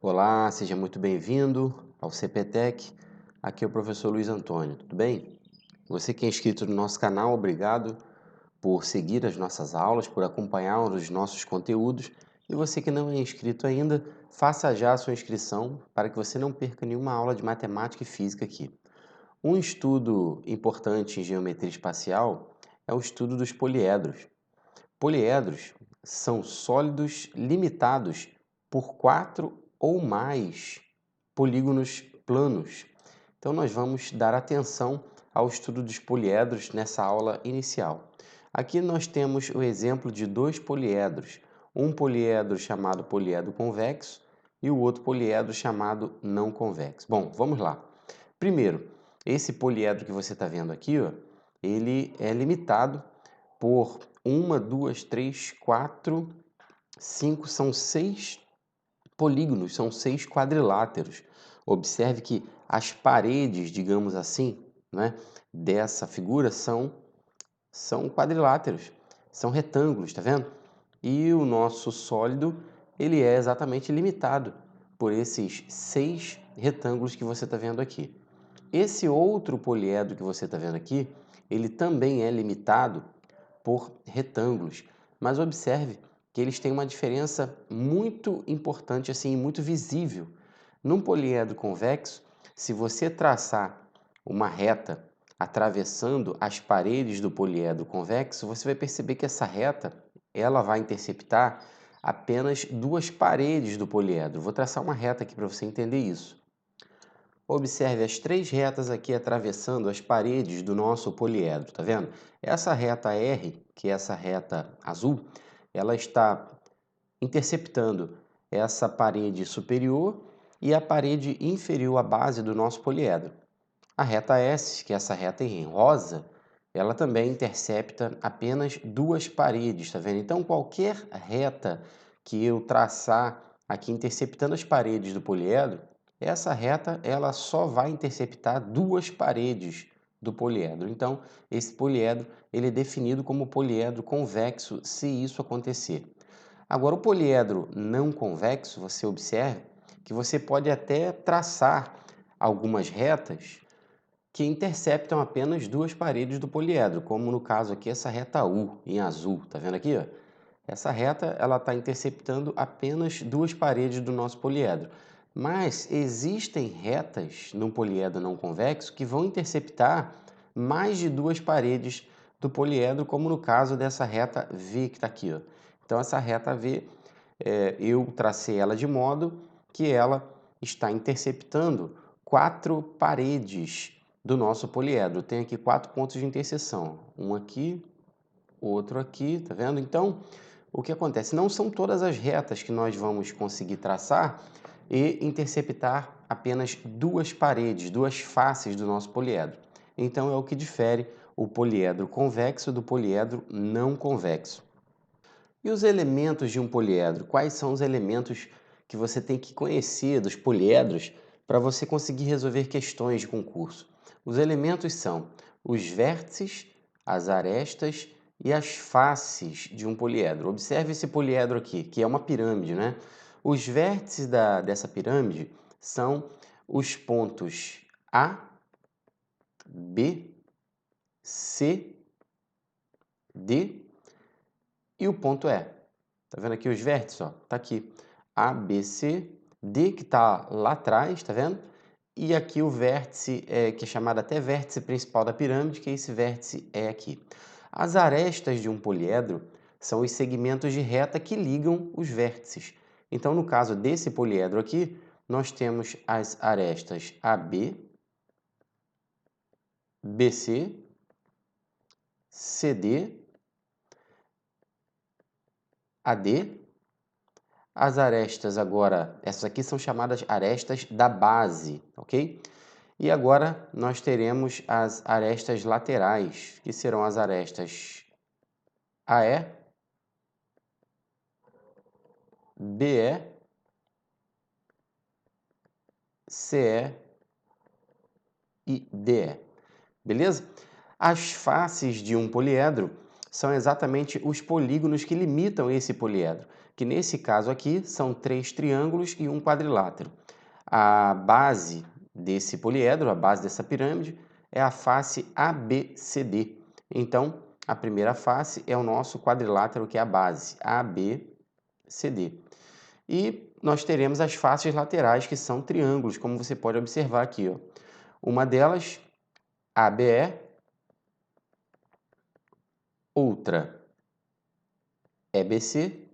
Olá, seja muito bem-vindo ao CPTech. Aqui é o professor Luiz Antônio, tudo bem? Você que é inscrito no nosso canal, obrigado por seguir as nossas aulas, por acompanhar os nossos conteúdos. E você que não é inscrito ainda, faça já a sua inscrição para que você não perca nenhuma aula de matemática e física aqui. Um estudo importante em geometria espacial é o estudo dos poliedros. Poliedros são sólidos limitados por 4 ou mais polígonos planos. Então, nós vamos dar atenção ao estudo dos poliedros nessa aula inicial. Aqui nós temos o exemplo de dois poliedros, um poliedro chamado poliedro convexo e o outro poliedro chamado não convexo. Bom, vamos lá. Primeiro, esse poliedro que você está vendo aqui, ó, ele é limitado por 1, 2, 3, 4, 5, são 6 polígonos, são 6 quadriláteros. Observe que as paredes, digamos assim, né, dessa figura são quadriláteros, são retângulos, tá vendo? E o nosso sólido, ele é exatamente limitado por esses 6 retângulos que você está vendo aqui. Esse outro poliedro que você está vendo aqui, ele também é limitado por retângulos, mas observe que eles têm uma diferença muito importante, assim, muito visível. Num poliedro convexo, se você traçar uma reta atravessando as paredes do poliedro convexo, você vai perceber que essa reta ela vai interceptar apenas duas paredes do poliedro. Vou traçar uma reta aqui para você entender isso. Observe as três retas aqui atravessando as paredes do nosso poliedro, tá vendo? Essa reta R, que é essa reta azul, ela está interceptando essa parede superior e a parede inferior à base do nosso poliedro. A reta S, que é essa reta em rosa, ela também intercepta apenas duas paredes, tá vendo? Então, qualquer reta que eu traçar aqui interceptando as paredes do poliedro, essa reta ela só vai interceptar duas paredes do poliedro. Então, esse poliedro ele é definido como poliedro convexo se isso acontecer. Agora, o poliedro não convexo, você observe que você pode até traçar algumas retas que interceptam apenas duas paredes do poliedro, como no caso aqui essa reta U em azul, tá vendo aqui? Ó? Essa reta ela está interceptando apenas duas paredes do nosso poliedro. Mas existem retas no poliedro não convexo que vão interceptar mais de duas paredes do poliedro, como no caso dessa reta V que está aqui. Ó. Então essa reta V, eu tracei ela de modo que ela está interceptando quatro paredes do nosso poliedro. Tem aqui 4 pontos de interseção. Um aqui, outro aqui, tá vendo? Então, o que acontece? Não são todas as retas que nós vamos conseguir traçar e interceptar apenas duas paredes, duas faces do nosso poliedro. Então, é o que difere o poliedro convexo do poliedro não convexo. E os elementos de um poliedro? Quais são os elementos que você tem que conhecer dos poliedros para você conseguir resolver questões de concurso? Os elementos são os vértices, as arestas e as faces de um poliedro. Observe esse poliedro aqui, que é uma pirâmide, né? Os vértices dessa pirâmide são os pontos A, B, C, D e o ponto E. Tá vendo aqui os vértices? Ó? Tá aqui A, B, C, D que tá lá atrás, tá vendo? E aqui o vértice, que é chamado até vértice principal da pirâmide, que esse vértice é aqui. As arestas de um poliedro são os segmentos de reta que ligam os vértices. Então, no caso desse poliedro aqui, nós temos as arestas AB, BC, CD, AD. As arestas agora, essas aqui são chamadas arestas da base, ok? E agora nós teremos as arestas laterais, que serão as arestas AE, BE, CE e DE. Beleza? As faces de um poliedro são exatamente os polígonos que limitam esse poliedro, que nesse caso aqui são 3 triângulos e um quadrilátero. A base desse poliedro, a base dessa pirâmide, é a face ABCD. Então, a primeira face é o nosso quadrilátero, que é a base, ABCD. E nós teremos as faces laterais, que são triângulos, como você pode observar aqui, ó. Uma delas, ABE, outra, EBC,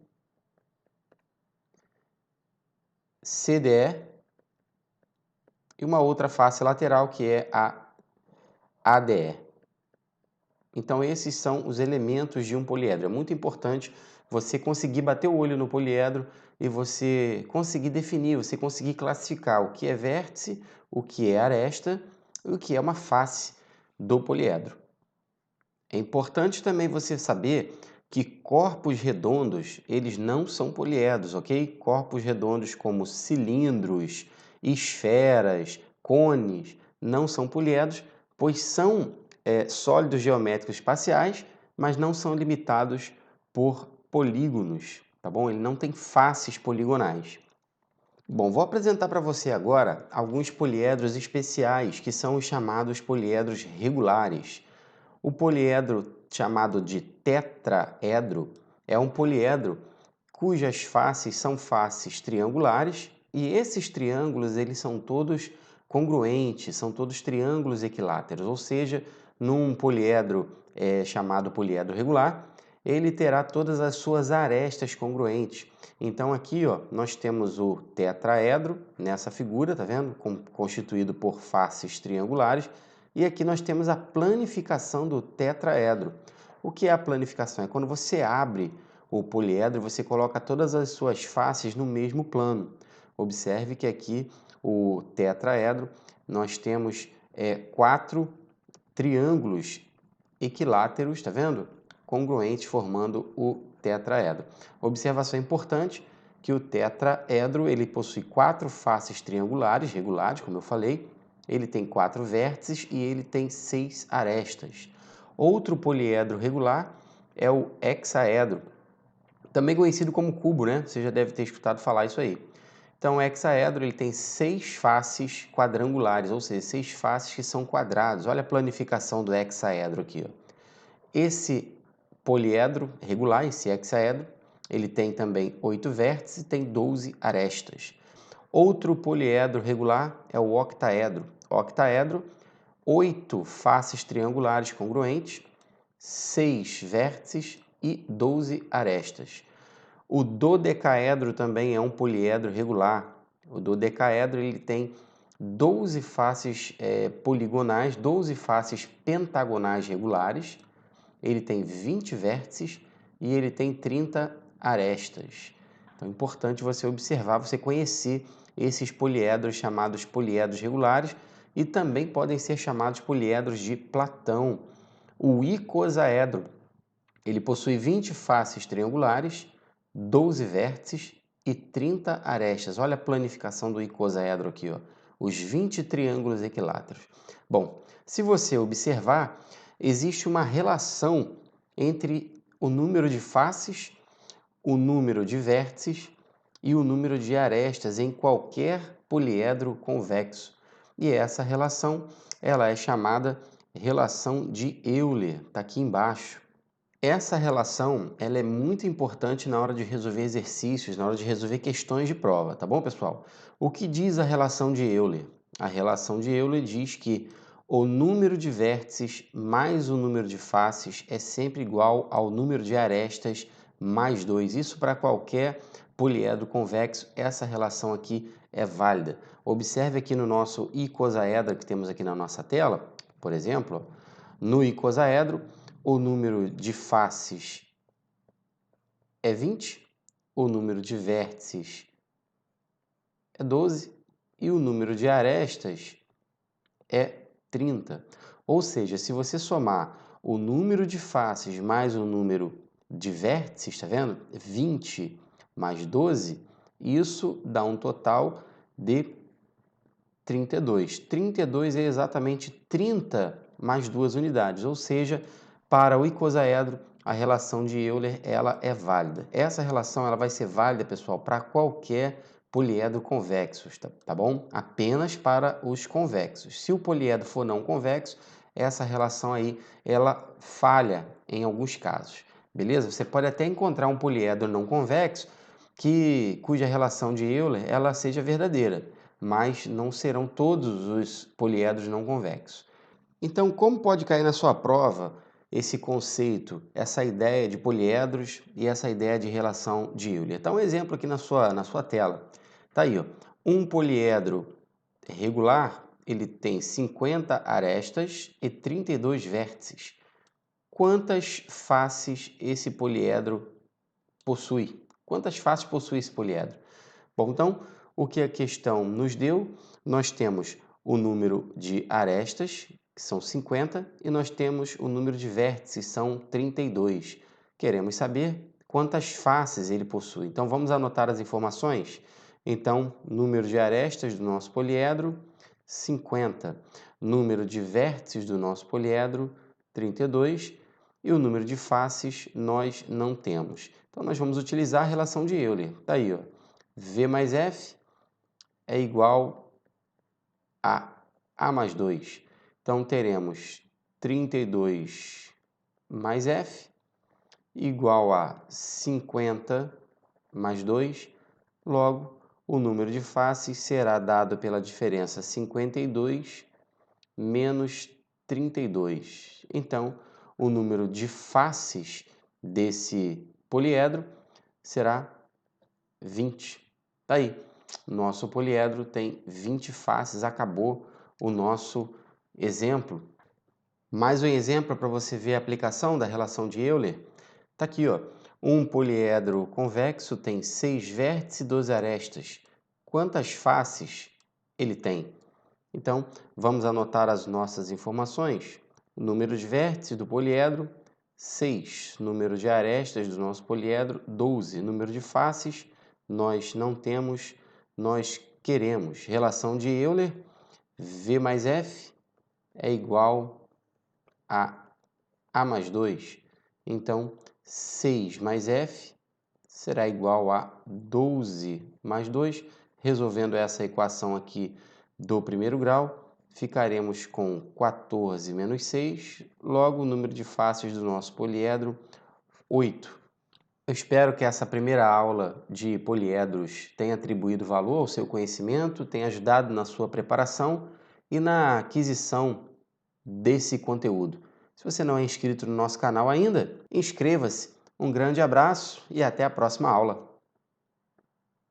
CDE e uma outra face lateral, que é a ADE. Então, esses são os elementos de um poliedro. É muito importante você conseguir bater o olho no poliedro e você conseguir definir, você conseguir classificar o que é vértice, o que é aresta e o que é uma face do poliedro. É importante também você saber que corpos redondos, eles não são poliedros, ok? Corpos redondos como cilindros, esferas, cones, não são poliedros, pois são sólidos geométricos espaciais, mas não são limitados por polígonos, tá bom? Ele não tem faces poligonais. Bom, vou apresentar para você agora alguns poliedros especiais, que são os chamados poliedros regulares. O poliedro chamado de tetraedro é um poliedro cujas faces são faces triangulares, e esses triângulos eles são todos congruentes, são todos triângulos equiláteros, ou seja, num poliedro chamado poliedro regular, ele terá todas as suas arestas congruentes. Então aqui, ó, nós temos o tetraedro nessa figura, tá vendo? Constituído por faces triangulares, e aqui nós temos a planificação do tetraedro. O que é a planificação? É quando você abre o poliedro, você coloca todas as suas faces no mesmo plano. Observe que aqui o tetraedro nós temos 4 triângulos equiláteros, tá vendo? Congruentes, formando o tetraedro. Observação importante, que o tetraedro ele possui 4 faces triangulares regulares, como eu falei. Ele tem 4 vértices e ele tem 6 arestas. Outro poliedro regular é o hexaedro, também conhecido como cubo, né? Você já deve ter escutado falar isso aí. Então, o hexaedro ele tem 6 faces quadrangulares, ou seja, 6 faces que são quadrados. Olha a planificação do hexaedro aqui, ó. Esse poliedro regular, esse hexaedro, ele tem também 8 vértices e tem 12 arestas. Outro poliedro regular é o octaedro. Octaedro, 8 faces triangulares congruentes, 6 vértices e 12 arestas. O dodecaedro também é um poliedro regular. O dodecaedro ele tem 12 faces poligonais, 12 faces pentagonais regulares. Ele tem 20 vértices e ele tem 30 arestas. Então é importante você observar, você conhecer esses poliedros chamados poliedros regulares e também podem ser chamados poliedros de Platão. O icosaedro, ele possui 20 faces triangulares, 12 vértices e 30 arestas. Olha a planificação do icosaedro aqui, ó. Os 20 triângulos equiláteros. Bom, se você observar, existe uma relação entre o número de faces, o número de vértices e o número de arestas em qualquer poliedro convexo. E essa relação, ela é chamada relação de Euler, está aqui embaixo. Essa relação, ela é muito importante na hora de resolver exercícios, na hora de resolver questões de prova, tá bom, pessoal? O que diz a relação de Euler? A relação de Euler diz que o número de vértices mais o número de faces é sempre igual ao número de arestas mais 2. Isso para qualquer poliedro convexo, essa relação aqui é válida. Observe aqui no nosso icosaedro que temos aqui na nossa tela, por exemplo, no icosaedro, o número de faces é 20, o número de vértices é 12 e o número de arestas é 30. Ou seja, se você somar o número de faces mais o número de vértices, está vendo? 20 mais 12, isso dá um total de 32. 32 é exatamente 30 mais 2 unidades, ou seja, para o icosaedro, a relação de Euler ela é válida. Essa relação ela vai ser válida, pessoal, para qualquer poliedro convexo, tá bom? Apenas para os convexos. Se o poliedro for não convexo, essa relação aí ela falha em alguns casos, beleza? Você pode até encontrar um poliedro não convexo cuja relação de Euler ela seja verdadeira, mas não serão todos os poliedros não convexos. Então, como pode cair na sua prova esse conceito, essa ideia de poliedros e essa ideia de relação de Euler? Está um exemplo aqui na sua tela. Está aí, ó. Um poliedro regular, ele tem 50 arestas e 32 vértices. Quantas faces esse poliedro possui? Quantas faces possui esse poliedro? Bom, então, o que a questão nos deu? Nós temos o número de arestas, que são 50, e nós temos o número de vértices, são 32. Queremos saber quantas faces ele possui. Então, vamos anotar as informações? Então, número de arestas do nosso poliedro, 50. Número de vértices do nosso poliedro, 32. E o número de faces nós não temos. Então, nós vamos utilizar a relação de Euler. Está aí, ó. V mais F é igual a A mais 2. Então, teremos 32 mais F igual a 50 mais 2. Logo, o número de faces será dado pela diferença 52 menos 32. Então, o número de faces desse poliedro será 20. Tá aí, nosso poliedro tem 20 faces, acabou o nosso exemplo. Mais um exemplo para você ver a aplicação da relação de Euler. Tá aqui, ó. Um poliedro convexo tem 6 vértices e 12 arestas. Quantas faces ele tem? Então, vamos anotar as nossas informações. O número de vértices do poliedro, 6. Número de arestas do nosso poliedro, 12. Número de faces, nós não temos, nós queremos. Relação de Euler, V mais F é igual a A mais 2. Então, 6 mais F será igual a 12 mais 2. Resolvendo essa equação aqui do primeiro grau, ficaremos com 14 menos 6. Logo, o número de faces do nosso poliedro, 8. Eu espero que essa primeira aula de poliedros tenha atribuído valor ao seu conhecimento, tenha ajudado na sua preparação e na aquisição desse conteúdo. Se você não é inscrito no nosso canal ainda, inscreva-se. Um grande abraço e até a próxima aula.